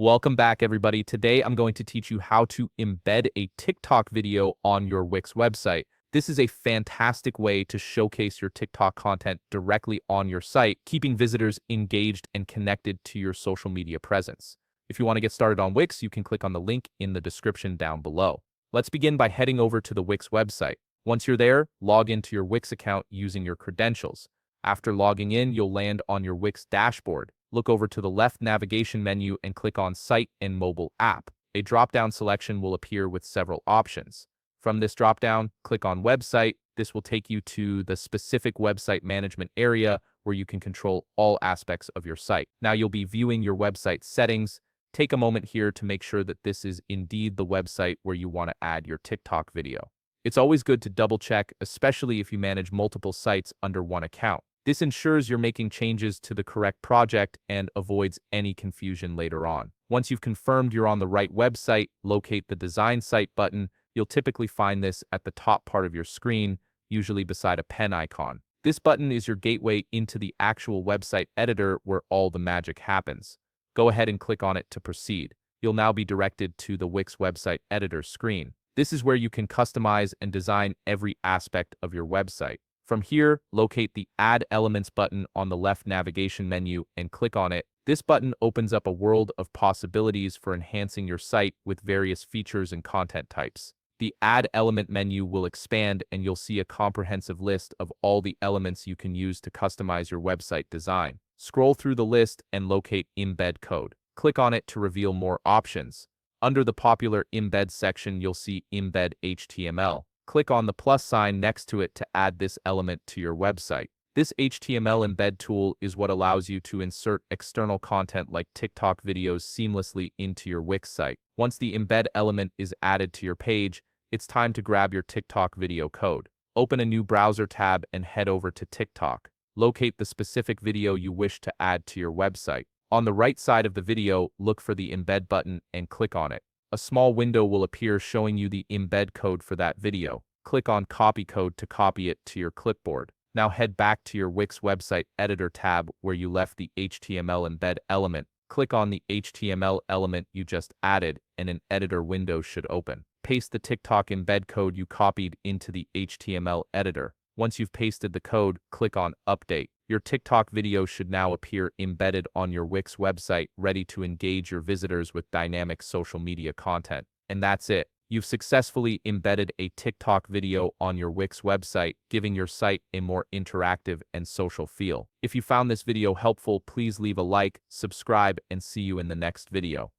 Welcome back, everybody. Today, I'm going to teach you how to embed a TikTok video on your Wix website. This is a fantastic way to showcase your TikTok content directly on your site, keeping visitors engaged and connected to your social media presence. If you want to get started on Wix, you can click on the link in the description down below. Let's begin by heading over to the Wix website. Once you're there, log into your Wix account using your credentials. After logging in, you'll land on your Wix dashboard. Look over to the left navigation menu and click on Site and Mobile App. A drop-down selection will appear with several options. From this drop-down, click on Website. This will take you to the specific website management area where you can control all aspects of your site. Now you'll be viewing your website settings. Take a moment here to make sure that this is indeed the website where you want to add your TikTok video. It's always good to double-check, especially if you manage multiple sites under one account. This ensures you're making changes to the correct project and avoids any confusion later on. Once you've confirmed you're on the right website, locate the Design Site button. You'll typically find this at the top part of your screen, usually beside a pen icon. This button is your gateway into the actual website editor where all the magic happens. Go ahead and click on it to proceed. You'll now be directed to the Wix website editor screen. This is where you can customize and design every aspect of your website. From here, locate the Add Elements button on the left navigation menu and click on it. This button opens up a world of possibilities for enhancing your site with various features and content types. The Add Element menu will expand and you'll see a comprehensive list of all the elements you can use to customize your website design. Scroll through the list and locate Embed code. Click on it to reveal more options. Under the popular Embed section, you'll see Embed HTML. Click on the plus sign next to it to add this element to your website. This HTML embed tool is what allows you to insert external content like TikTok videos seamlessly into your Wix site. Once the embed element is added to your page, it's time to grab your TikTok video code. Open a new browser tab and head over to TikTok. Locate the specific video you wish to add to your website. On the right side of the video, look for the embed button and click on it. A small window will appear showing you the embed code for that video. Click on Copy Code to copy it to your clipboard. Now head back to your Wix website editor tab where you left the HTML embed element. Click on the HTML element you just added and an editor window should open. Paste the TikTok embed code you copied into the HTML editor. Once you've pasted the code, click on Update. Your TikTok video should now appear embedded on your Wix website, ready to engage your visitors with dynamic social media content. And that's it. You've successfully embedded a TikTok video on your Wix website, giving your site a more interactive and social feel. If you found this video helpful, please leave a like, subscribe, and see you in the next video.